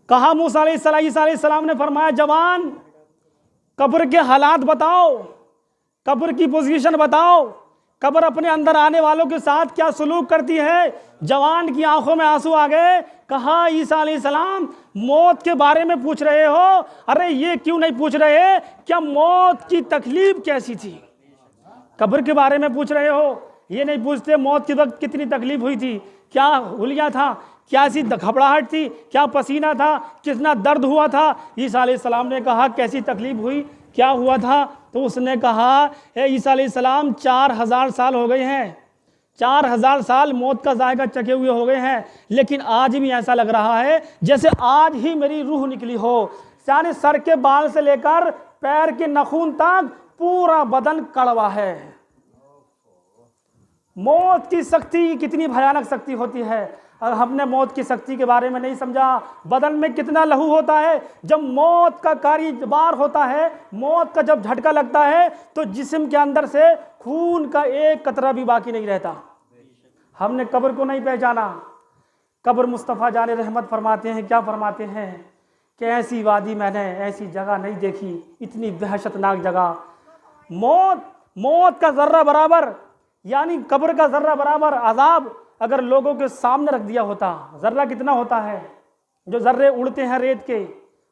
कहा मूसा अलैहिस्सलाम ने फरमाया जवान कब्र के हालात बताओ, कब्र की पोजीशन बताओ, कब्र अपने अंदर आने वालों के साथ क्या सलूक करती है। जवान की आंखों में आंसू आ गए। कहा ईसा अलैहिस्सलाम मौत के बारे में पूछ रहे हो, अरे ये क्यों नहीं पूछ रहे क्या मौत की तकलीफ कैसी थी। कब्र के बारे में पूछ रहे हो, ये नहीं पूछते मौत के वक्त कितनी तकलीफ हुई थी, क्या हुलिया था, क्या सी घबराहट थी, क्या पसीना था, कितना दर्द हुआ था। ईसा अलैहिस्सलाम ने कहा कैसी तकलीफ हुई, क्या हुआ था। तो उसने कहा ए ईसा अलैहिस्सलाम 4000 साल हो गए हैं, 4000 साल मौत का जायका चखे हुए हो गए हैं, लेकिन आज भी ऐसा लग रहा है जैसे आज ही मेरी रूह निकली हो। यानी सर के बाल से लेकर पैर के नाखून तक पूरा बदन कड़वा है। मौत की शक्ति कितनी भयानक शक्ति होती है। अगर हमने मौत की शक्ति के बारे में नहीं समझा, बदन में कितना लहू होता है। जब मौत का कारीबार होता है, मौत का जब झटका लगता है तो जिस्म के अंदर से खून का एक कतरा भी बाकी नहीं रहता। हमने कब्र को नहीं पहचाना। कब्र मुस्तफ़ा जाने रहमत फरमाते हैं, क्या फरमाते हैं कि ऐसी वादी मैंने ऐसी जगह नहीं देखी, इतनी दहशतनाक जगह। मौत का जर्रा बराबर, यानी कब्र का जर्रा बराबर अजाब अगर लोगों के सामने रख दिया होता। जर्रा कितना होता है, जो जर्रे उड़ते हैं रेत के,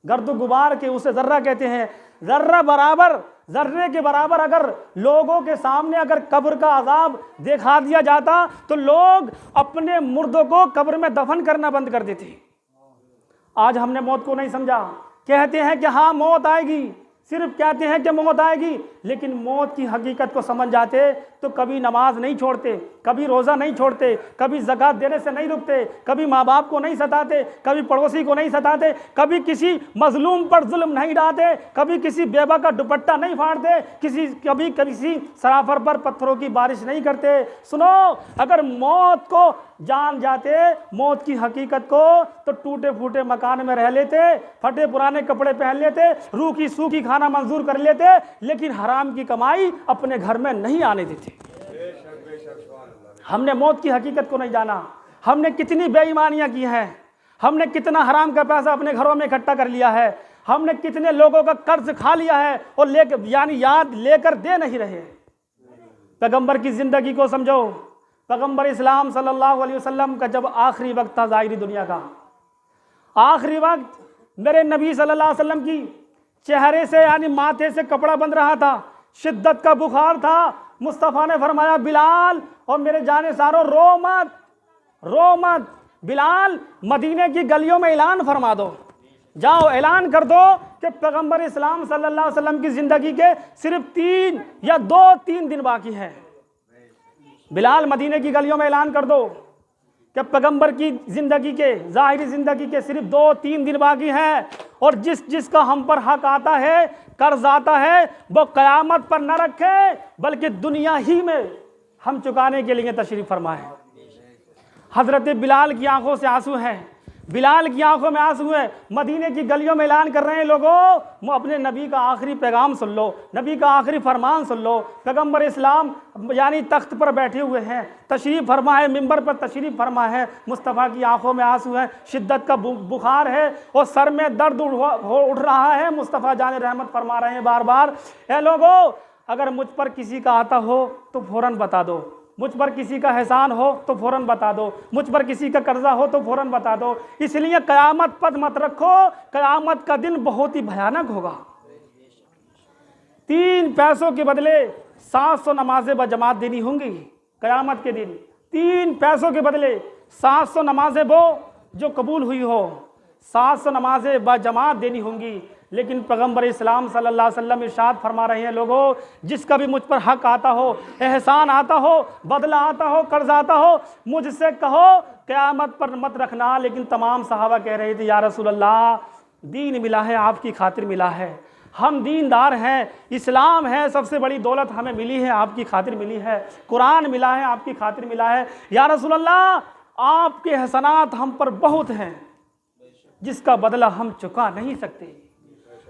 गर्द गुबार के, उसे जर्रा कहते हैं। जर्रा बराबर, जर्रे के बराबर अगर लोगों के सामने अगर कब्र का अजाब दिखा दिया जाता तो लोग अपने मुर्दों को कब्र में दफन करना बंद कर देते। आज हमने मौत को नहीं समझा। कहते हैं कि हाँ मौत आएगी, सिर्फ कहते हैं कि मौत आएगी, लेकिन मौत की हकीकत को समझ जाते तो कभी नमाज नहीं छोड़ते, कभी रोज़ा नहीं छोड़ते, कभी ज़कात देने से नहीं रुकते, कभी माँ बाप को नहीं सताते, कभी पड़ोसी को नहीं सताते, कभी किसी मजलूम पर जुल्म नहीं डालते, कभी किसी बेवा का दुपट्टा नहीं फाड़ते, कभी किसी सराफर पर पत्थरों की बारिश नहीं करते। सुनो, अगर मौत को जान जाते, मौत की हकीकत को, तो टूटे फूटे मकान में रह लेते, फटे पुराने कपड़े पहन लेते, रूखी सूखी खाना मंजूर कर लेते, लेकिन हराम की कमाई अपने घर में नहीं आने देते। हमने मौत की हकीकत को नहीं जाना। हमने कितनी बेईमानियां की हैं, हमने कितना हराम का पैसा अपने घरों में इकट्ठा कर लिया है, हमने कितने लोगों का कर्ज खा लिया है और लेकर यानी याद लेकर दे नहीं रहे। पैगंबर की जिंदगी को समझो। पैगंबर इस्लाम सल्लल्लाहु अलैहि वसल्लम का जब आखिरी वक्त था ज़ाहिरी दुनिया का, आखिरी वक्त, मेरे नबी सल्लल्लाहु अलैहि वसल्लम की चेहरे से यानी माथे से कपड़ा बंध रहा था, शिद्दत का बुखार था। मुस्तफ़ा ने फरमाया बिलाल और मेरे जाने सारों रो मत, रो मत। बिलाल मदीने की गलियों में ऐलान फरमा दो, जाओ ऐलान कर दो कि पैगंबर इस्लाम सल्लल्लाहु अलैहि वसल्लम की जिंदगी के सिर्फ 3 या 2-3 दिन बाकी है। बिलाल मदीने की गलियों में ऐलान कर दो कि पैगंबर की जिंदगी के, ज़ाहिरी जिंदगी के सिर्फ 2-3 दिन बाकी हैं, और जिसका हम पर हक आता है, कर्ज आता है, वो क़यामत पर न रखे बल्कि दुनिया ही में हम चुकाने के लिए तशरीफ़ फरमाए। हज़रत बिलाल की आंखों से आंसू हैं, बिलाल की आंखों में आंसू है। मदीने की गलियों में ऐलान कर रहे हैं लोगों, अपने नबी का आखिरी पैगाम सुन लो, नबी का आखिरी फरमान सुन लो। पैगंबर इस्लाम यानी तख्त पर बैठे हुए हैं, तशरीफ़ फरमा है, मिंबर पर तशरीफ़ फरमा है। मुस्तफ़ा की आंखों में आंसू है, शिद्दत का बुखार है और सर में दर्द उठ रहा है। मुस्तफ़ा जाने रहमत फरमा रहे हैं बार बार, ए लोगो, अगर मुझ पर किसी का आता हो तो फ़ौरन बता दो, मुझ पर किसी का एहसान हो तो फ़ौरन बता दो, मुझ पर किसी का कर्जा हो तो फ़ौरन बता दो। इसलिए क़यामत पर मत रखो, क़यामत का दिन बहुत ही भयानक होगा। 3 पैसों के बदले 700 नमाजें बजमात देनी होंगी क़यामत के दिन। 3 पैसों के बदले 700 नमाजें वो जो कबूल हुई हो, 700 नमाजें बजमात देनी होंगी। लेकिन पैगंबर इस्लाम सल्लल्लाहु अलैहि वसल्लम इरशाद फरमा रहे हैं, लोगों, जिसका भी मुझ पर हक आता हो, एहसान आता हो, बदला आता हो, कर्ज आता हो, मुझसे कहो क़यामत पर मत रखना। लेकिन तमाम सहाबा कह रहे थे, या रसूल अल्लाह, दीन मिला है आपकी खातिर मिला है, हम दीनदार हैं, इस्लाम है सबसे बड़ी दौलत हमें मिली है, आपकी खातिर मिली है, कुरान मिला है आपकी खातिर मिला है। या रसूल अल्लाह, आपके एहसानात हम पर बहुत हैं जिसका बदला हम चुका नहीं सकते,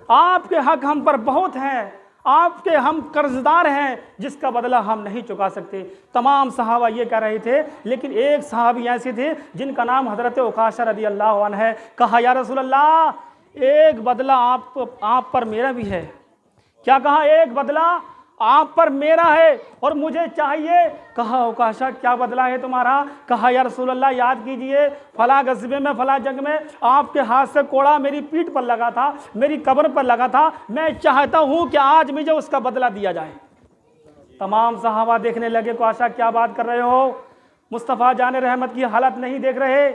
आपके हक हम पर बहुत हैं, आपके हम कर्जदार हैं जिसका बदला हम नहीं चुका सकते। तमाम सहाबा ये कह रहे थे, लेकिन एक सहाबी ऐसे थे जिनका नाम हज़रत उकाशा रज़ी अल्लाह अन्हु है। कहा या रसूल अल्लाह, एक बदला आप पर मेरा भी है। क्या कहा? एक बदला आप पर मेरा है और मुझे चाहिए। कहा उकाशा क्या बदला है तुम्हारा? कहा या रसूल अल्लाह, याद कीजिए फला गज़बे में, फला जंग में आपके हाथ से कोड़ा मेरी पीठ पर लगा था, मेरी कब्र पर लगा था। मैं चाहता हूँ कि आज मुझे उसका बदला दिया जाए। तमाम सहाबा देखने लगे, उकाशा क्या बात कर रहे हो? मुस्तफ़ा जान रहमत की हालत नहीं देख रहे?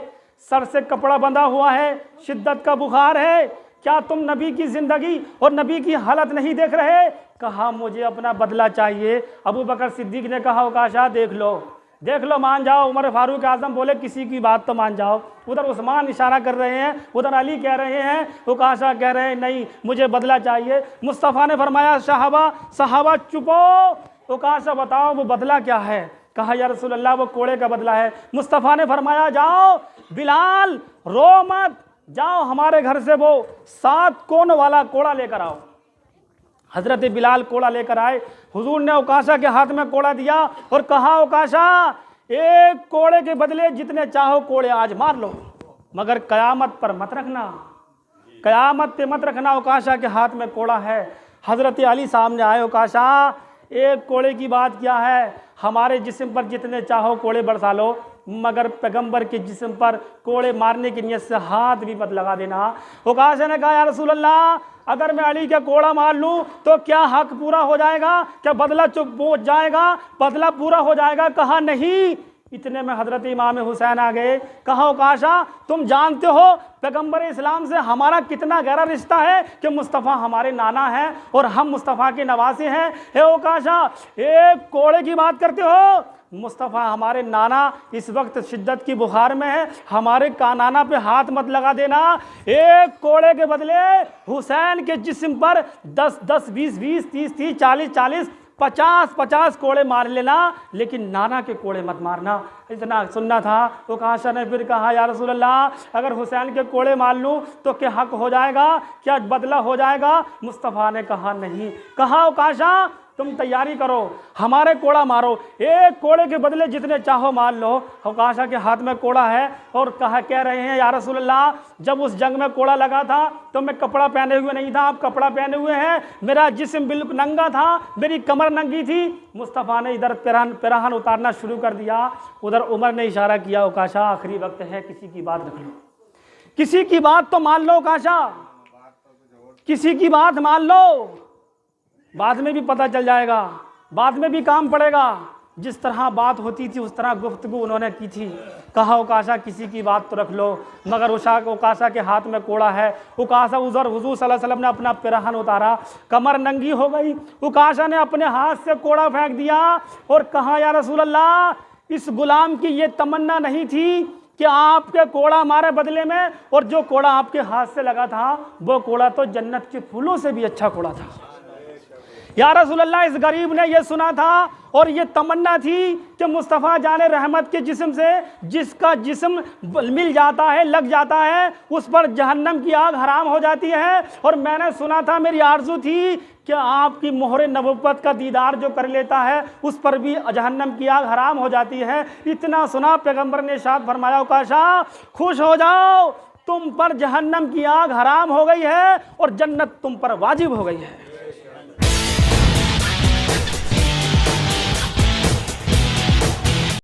सर से कपड़ा बंधा हुआ है, शिद्दत का बुखार है, क्या तुम नबी की ज़िंदगी और नबी की हालत नहीं देख रहे? कहा मुझे अपना बदला चाहिए। अबू बकर सिद्दीक ने कहा उकाशा देख लो मान जाओ। उमर फारूक आज़म बोले किसी की बात तो मान जाओ। उधर उस्मान इशारा कर रहे हैं, उधर अली कह रहे हैं, उकाशा कह रहे हैं नहीं मुझे बदला चाहिए। मुस्तफ़ा ने फरमाया सहाबा चुपो, उकाशा बताओ वो बदला क्या है? कहा या रसूल अल्लाह वो कोड़े का बदला है। मुस्तफ़ा ने फरमाया जाओ बिलाल रो मत, जाओ हमारे घर से वो 7 कोण वाला कोड़ा लेकर आओ। हज़रत बिलाल कोड़ा लेकर आए। हुजूर ने उकाशा के हाथ में कोड़ा दिया और कहा उकाशा एक कोड़े के बदले जितने चाहो कोड़े आज मार लो, मगर क़यामत पर मत रखना, क़यामत पे मत रखना। उकाशा के हाथ में कोड़ा है। हज़रत अली सामने आए, उकाशा एक कोड़े की बात क्या है? हमारे जिस्म पर जितने चाहो कोड़े बरसा लो, मगर पैगंबर के जिस्म पर कोड़े मारने की नियत से हाथ भी मत लगा देना। उकाशा ने कहा या रसूल अल्लाह, अगर मैं अली का कोड़ा मार लूँ तो क्या हक पूरा हो जाएगा? क्या बदला चुप हो जाएगा? बदला पूरा हो जाएगा? कहा नहीं। इतने में हज़रत इमाम हुसैन आ गए। कहा उकाशा तुम जानते हो पैगंबर इस्लाम से हमारा कितना गहरा रिश्ता है कि मुस्तफ़ा हमारे नाना हैं और हम मुस्तफ़ा के नवासे हैं। हे उकाशा एक कोड़े की बात करते हो? मुस्तफ़ा हमारे नाना इस वक्त शिद्दत की बुखार में है, हमारे कानाना पे हाथ मत लगा देना। एक कोड़े के बदले हुसैन के जिस्म पर 10-10, 20-20, 30-30, 40-40, 50-50 कोड़े मार लेना, लेकिन नाना के कोड़े मत मारना। इतना सुनना था। उकाशा ने फिर कहा या रसूल अल्लाह, अगर हुसैन के कोड़े मार लूँ तो क्या हक हो जाएगा? क्या बदला हो जाएगा? मुस्तफ़ा ने कहा नहीं। कहा उकाशा तुम तैयारी करो, हमारे कोड़ा मारो, एक कोड़े के बदले जितने चाहो मार लो। उकाशा के हाथ में कोड़ा है और कह रहे हैं या रसूल अल्लाह, जब उस जंग में कोड़ा लगा था तो मैं कपड़ा पहने हुए नहीं था, आप कपड़ा पहने हुए हैं, मेरा जिस्म बिल्कुल नंगा था, मेरी कमर नंगी थी। मुस्तफ़ा ने इधर पिराहन उतारना शुरू कर दिया, उधर उमर ने इशारा किया उकाशा आखिरी वक्त है, किसी की बात रख लो, किसी की बात तो मान लो उकाशा, किसी की बात मान लो, बाद में भी पता चल जाएगा, बाद में भी काम पड़ेगा। जिस तरह बात होती थी उस तरह गुफ्तगू उन्होंने की थी। कहा उकाशा किसी की बात तो रख लो, मगर उकाशा के हाथ में कोड़ा है। उकाशा उधर हुजूर सल्लल्लाहु अलैहि वसल्लम ने अपना पिराहन उतारा, कमर नंगी हो गई। उकाशा ने अपने हाथ से कोड़ा फेंक दिया और कहा या रसूल अल्लाह, इस गुलाम की ये तमन्ना नहीं थी कि आपके कोड़ा मारे बदले में, और जो कोड़ा आपके हाथ से लगा था वो कोड़ा तो जन्नत के फूलों से भी अच्छा कोड़ा था। या रसूल अल्लाह, इस गरीब ने यह सुना था और ये तमन्ना थी कि मुस्तफ़ा जाने रहमत के जिस्म से जिसका जिस्म मिल जाता है, लग जाता है, उस पर जहन्नम की आग हराम हो जाती है। और मैंने सुना था, मेरी आरज़ू थी कि आपकी मोहरे नबुव्वत का दीदार जो कर लेता है उस पर भी जहन्नम की आग हराम हो जाती है। इतना सुना, पैगंबर ने इरशाद फरमाया उकाशा खुश हो जाओ, तुम पर जहन्नम की आग हराम हो गई है और जन्नत तुम पर वाजिब हो गई है।